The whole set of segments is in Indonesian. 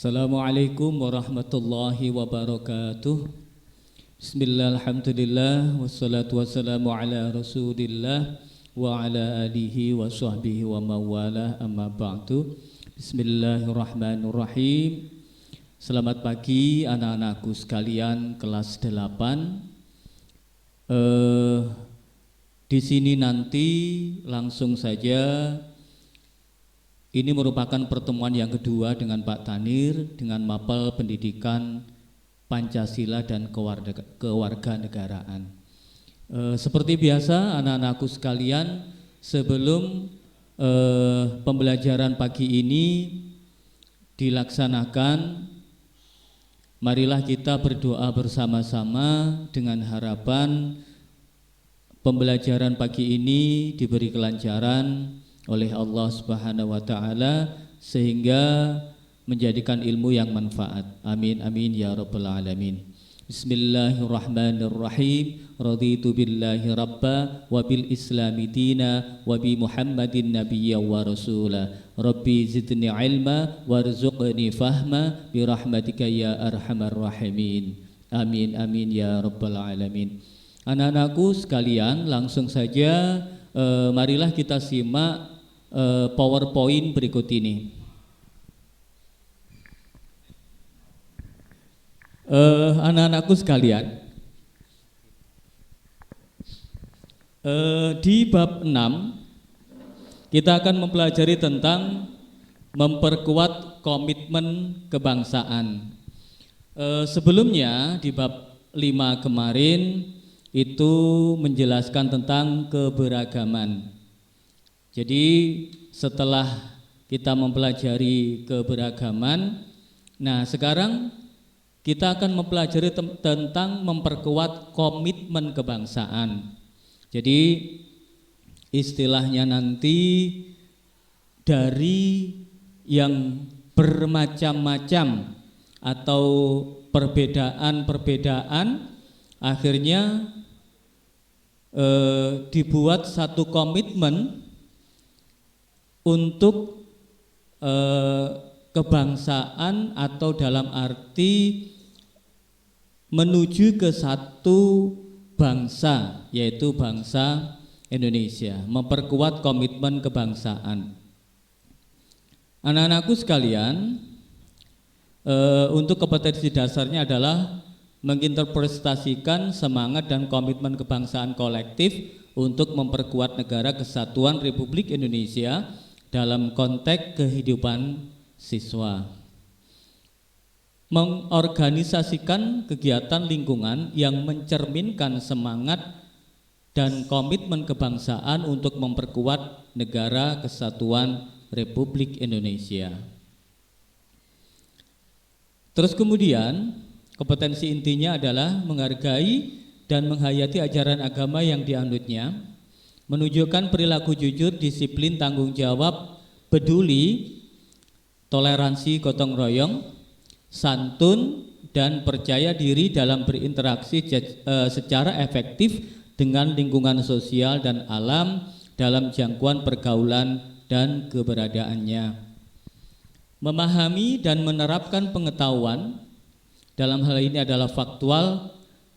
Assalamualaikum warahmatullahi wabarakatuh. Bismillah, alhamdulillah, wassalatu wassalamu ala rasulillah wa ala alihi wa sahbihi wa mawalah, amma ba'du. Bismillahirrahmanirrahim. Selamat pagi anak-anakku sekalian kelas 8. Di sini nanti langsung saja. Ini merupakan pertemuan yang kedua dengan Pak Tanir dengan mapel pendidikan Pancasila dan kewarganegaraan. Seperti biasa anak-anakku sekalian, sebelum pembelajaran pagi ini dilaksanakan, marilah kita berdoa bersama-sama dengan harapan pembelajaran pagi ini diberi kelancaran oleh Allah Subhanahu wa taala sehingga menjadikan ilmu yang manfaat. Amin amin ya rabbal alamin. Bismillahirrahmanirrahim. Raditu billahi rabba wa bil islami dina wa bi Muhammadin nabiyya wa rasula. Rabbi zidni ilma warzuqni fahma bi rahmatika ya arhamar rahimin. Amin amin ya rabbal alamin. Anak-anakku sekalian, langsung saja marilah kita simak PowerPoint berikut ini. Anak-anakku sekalian, di bab 6 kita akan mempelajari tentang memperkuat komitmen kebangsaan. Sebelumnya di bab 5 kemarin itu menjelaskan tentang keberagaman. Jadi setelah kita mempelajari keberagaman, nah sekarang kita akan mempelajari tentang memperkuat komitmen kebangsaan. Jadi istilahnya nanti dari yang bermacam-macam atau perbedaan-perbedaan akhirnya dibuat satu komitmen untuk kebangsaan atau dalam arti menuju ke satu bangsa, yaitu bangsa Indonesia, memperkuat komitmen kebangsaan. Anak-anakku sekalian, untuk kompetensi dasarnya adalah menginterpretasikan semangat dan komitmen kebangsaan kolektif untuk memperkuat negara kesatuan Republik Indonesia dalam konteks kehidupan siswa. Mengorganisasikan kegiatan lingkungan yang mencerminkan semangat dan komitmen kebangsaan untuk memperkuat negara kesatuan Republik Indonesia. Terus kemudian kompetensi intinya adalah menghargai dan menghayati ajaran agama yang dianutnya, menunjukkan perilaku jujur, disiplin, tanggung jawab, peduli, toleransi, gotong royong, santun, dan percaya diri dalam berinteraksi secara efektif dengan lingkungan sosial dan alam dalam jangkauan pergaulan dan keberadaannya. Memahami dan menerapkan pengetahuan dalam hal ini adalah faktual,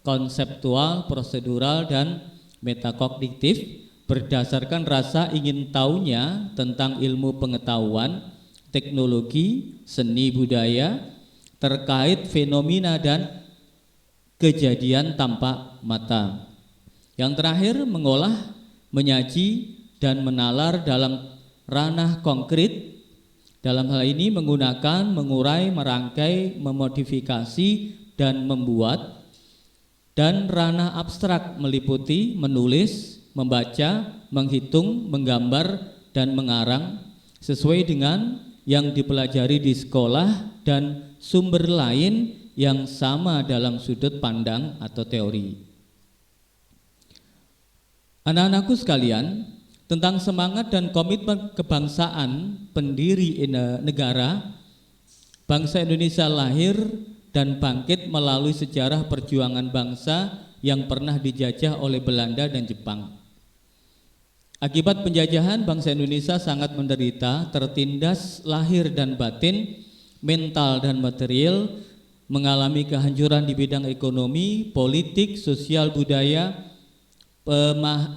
konseptual, prosedural, dan metakognitif berdasarkan rasa ingin tahunya tentang ilmu pengetahuan, teknologi, seni budaya terkait fenomena dan kejadian tampak mata. Yang terakhir, mengolah, menyaji, dan menalar dalam ranah konkret. Dalam hal ini menggunakan, mengurai, merangkai, memodifikasi, dan membuat. Dan ranah abstrak meliputi menulis, membaca, menghitung, menggambar, dan mengarang sesuai dengan yang dipelajari di sekolah dan sumber lain yang sama dalam sudut pandang atau teori. Anak-anakku sekalian, tentang semangat dan komitmen kebangsaan pendiri negara, bangsa Indonesia lahir dan bangkit melalui sejarah perjuangan bangsa yang pernah dijajah oleh Belanda dan Jepang. Akibat penjajahan, bangsa Indonesia sangat menderita, tertindas lahir dan batin, mental dan material, mengalami kehancuran di bidang ekonomi, politik, sosial, budaya,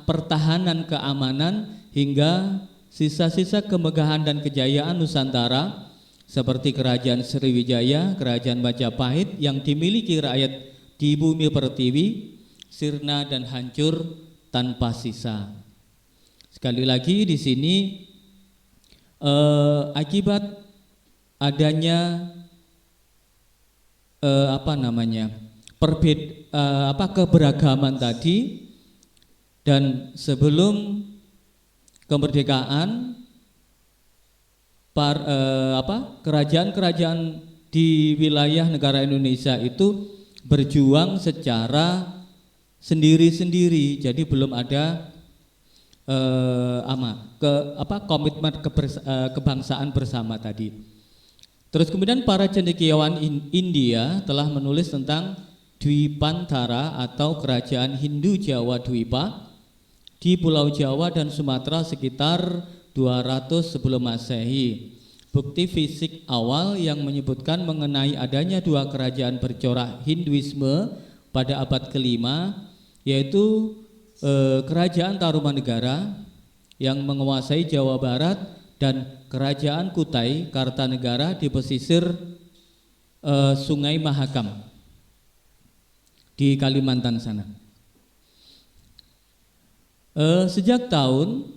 pertahanan, keamanan, hingga sisa-sisa kemegahan dan kejayaan Nusantara seperti Kerajaan Sriwijaya, Kerajaan Majapahit yang dimiliki rakyat di bumi pertiwi, sirna dan hancur tanpa sisa. Sekali lagi di sini akibat adanya keberagaman tadi, dan sebelum kemerdekaan kerajaan-kerajaan di wilayah negara Indonesia itu berjuang secara sendiri-sendiri, jadi belum ada komitmen kebangsaan bersama tadi. Terus kemudian para cendekiawan India telah menulis tentang Dwipantara atau kerajaan Hindu Jawa Dwipa di Pulau Jawa dan Sumatera sekitar 200 sebelum Masehi. Bukti fisik awal yang menyebutkan mengenai adanya dua kerajaan bercorak Hinduisme pada abad ke-5, yaitu Kerajaan Tarumanegara yang menguasai Jawa Barat dan Kerajaan Kutai Kartanegara di pesisir Sungai Mahakam di Kalimantan sana. Sejak tahun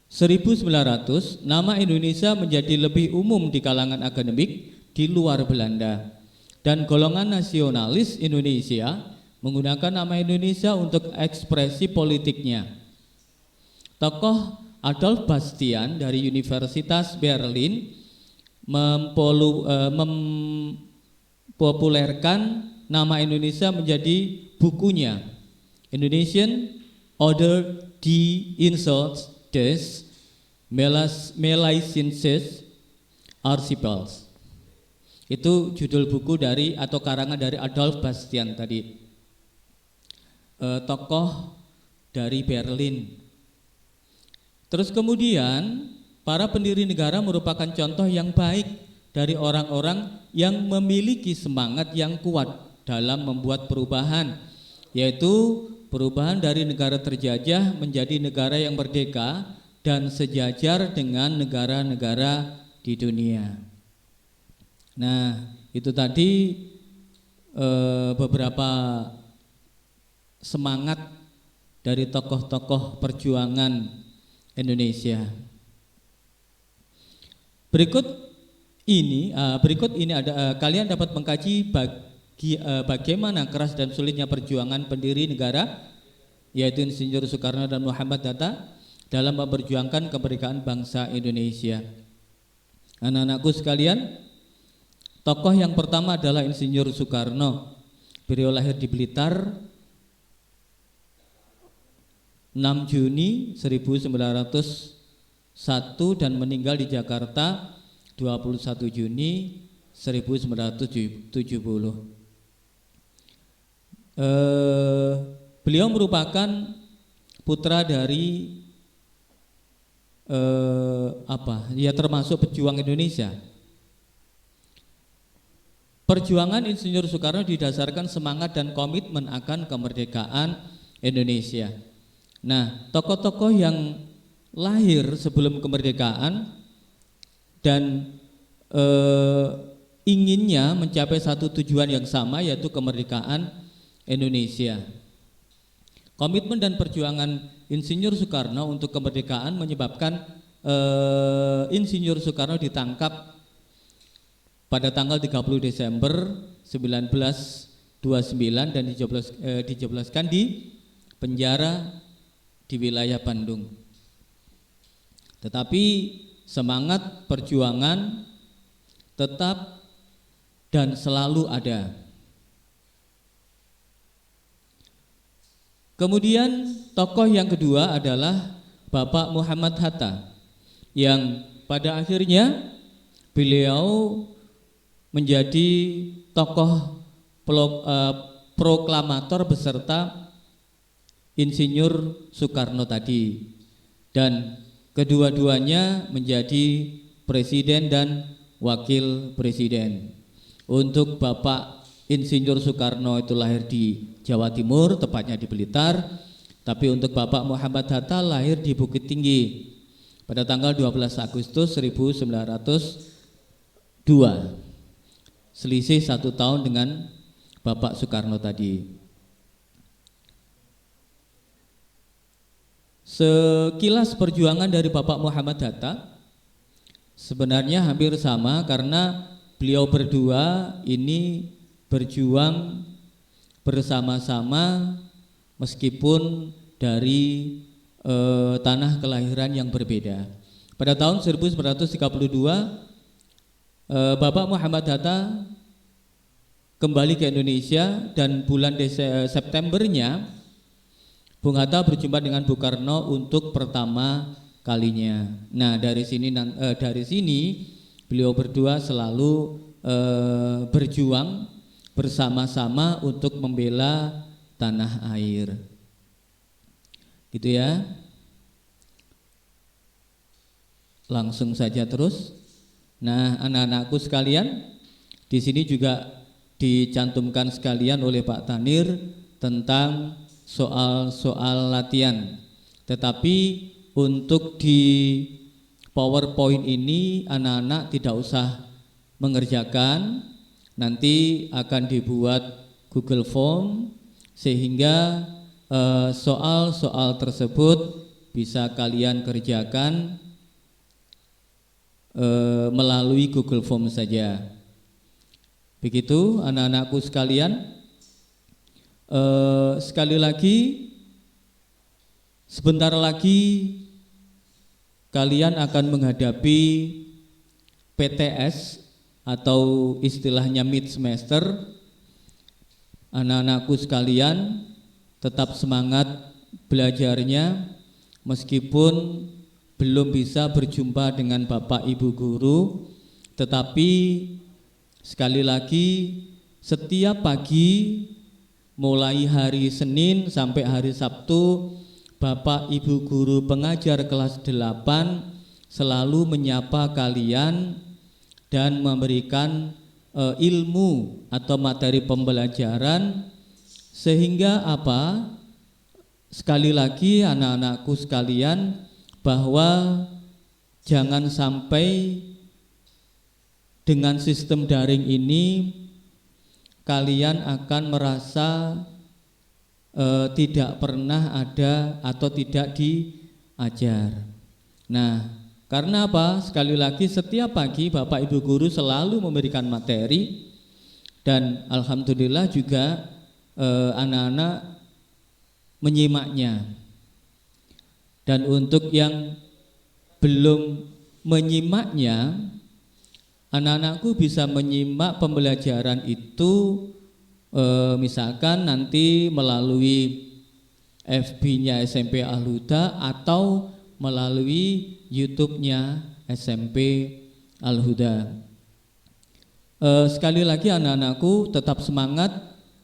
1900, nama Indonesia menjadi lebih umum di kalangan akademik di luar Belanda, dan golongan nasionalis Indonesia menggunakan nama Indonesia untuk ekspresi politiknya. Tokoh Adolf Bastian dari Universitas Berlin mempopulerkan nama Indonesia menjadi bukunya Indonesian Order die Insults des Melaysienses Archipels. Itu judul buku dari atau karangan dari Adolf Bastian tadi, tokoh dari Berlin. Terus kemudian para pendiri negara merupakan contoh yang baik dari orang-orang yang memiliki semangat yang kuat dalam membuat perubahan, yaitu perubahan dari negara terjajah menjadi negara yang merdeka dan sejajar dengan negara-negara di dunia. Nah, itu tadi beberapa semangat dari tokoh-tokoh perjuangan Indonesia. Berikut ini ada kalian dapat mengkaji bagaimana keras dan sulitnya perjuangan pendiri negara, yaitu Insinyur Soekarno dan Muhammad Hatta dalam memperjuangkan kemerdekaan bangsa Indonesia. Anak-anakku sekalian, tokoh yang pertama adalah Insinyur Soekarno. Beliau lahir di Blitar 6 Juni 1901 dan meninggal di Jakarta 21 Juni 1970. Beliau merupakan putra dari termasuk pejuang Indonesia. Perjuangan Insinyur Soekarno didasarkan semangat dan komitmen akan kemerdekaan Indonesia. Nah, tokoh-tokoh yang lahir sebelum kemerdekaan dan inginnya mencapai satu tujuan yang sama, yaitu kemerdekaan Indonesia. Komitmen dan perjuangan Insinyur Soekarno untuk kemerdekaan menyebabkan Insinyur Soekarno ditangkap pada tanggal 30 Desember 1929 dan dijebloskan di penjara di wilayah Bandung. Tetapi semangat perjuangan tetap dan selalu ada. Kemudian tokoh yang kedua adalah Bapak Muhammad Hatta, yang pada akhirnya beliau menjadi tokoh proklamator beserta Insinyur Soekarno tadi, dan kedua-duanya menjadi presiden dan wakil presiden. Untuk Bapak Insinyur Soekarno itu lahir di Jawa Timur, tepatnya di Blitar. Tapi untuk Bapak Muhammad Hatta lahir di Bukit Tinggi pada tanggal 12 Agustus 1902. Selisih 1 tahun dengan Bapak Soekarno tadi. Sekilas perjuangan dari Bapak Muhammad Hatta sebenarnya hampir sama, karena beliau berdua ini berjuang bersama-sama meskipun dari tanah kelahiran yang berbeda. Pada tahun 1932 Bapak Muhammad Hatta kembali ke Indonesia, dan bulan Septembernya Bung Hatta berjumpa dengan Bung Karno untuk pertama kalinya. Nah, dari sini beliau berdua selalu berjuang bersama-sama untuk membela tanah air. Gitu ya. Langsung saja terus. Nah, anak-anakku sekalian, di sini juga dicantumkan sekalian oleh Pak Tanir tentang soal-soal latihan. Tetapi untuk di PowerPoint ini anak-anak tidak usah mengerjakan, nanti akan dibuat Google Form sehingga soal-soal tersebut bisa kalian kerjakan melalui Google Form saja. Begitu anak-anakku sekalian. Sekali lagi, sebentar lagi kalian akan menghadapi PTS atau istilahnya mid semester. Anak-anakku sekalian, tetap semangat belajarnya meskipun belum bisa berjumpa dengan Bapak Ibu guru, tetapi sekali lagi setiap pagi mulai hari Senin sampai hari Sabtu, Bapak Ibu guru pengajar kelas 8 selalu menyapa kalian dan memberikan ilmu atau materi pembelajaran, sehingga apa? Sekali lagi anak-anakku sekalian, bahwa jangan sampai dengan sistem daring ini kalian akan merasa tidak pernah ada atau tidak diajar. Nah, karena apa? Sekali lagi setiap pagi Bapak Ibu guru selalu memberikan materi, dan alhamdulillah juga anak-anak menyimaknya. Dan untuk yang belum menyimaknya, anak-anakku bisa menyimak pembelajaran itu misalkan nanti melalui FB-nya SMP Al-Huda atau melalui YouTube-nya SMP Al-Huda. Sekali lagi anak-anakku tetap semangat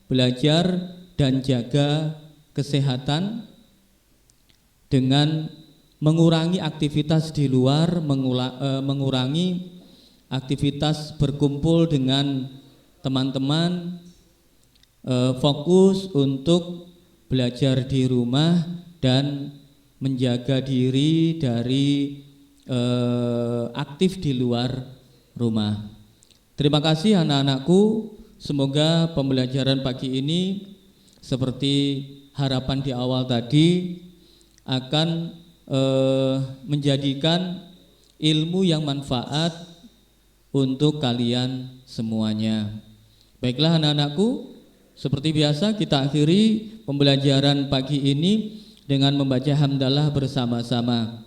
belajar dan jaga kesehatan dengan mengurangi aktivitas di luar, mengurangi aktivitas berkumpul dengan teman-teman, fokus untuk belajar di rumah dan menjaga diri dari aktif di luar rumah. Terima kasih anak-anakku, semoga pembelajaran pagi ini seperti harapan di awal tadi akan menjadikan ilmu yang manfaat untuk kalian semuanya. Baiklah anak-anakku, seperti biasa kita akhiri pembelajaran pagi ini dengan membaca hamdalah bersama-sama.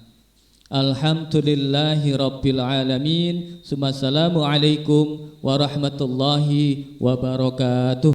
Alhamdulillahi Rabbil Alamin. Assalamualaikum warahmatullahi wabarakatuh.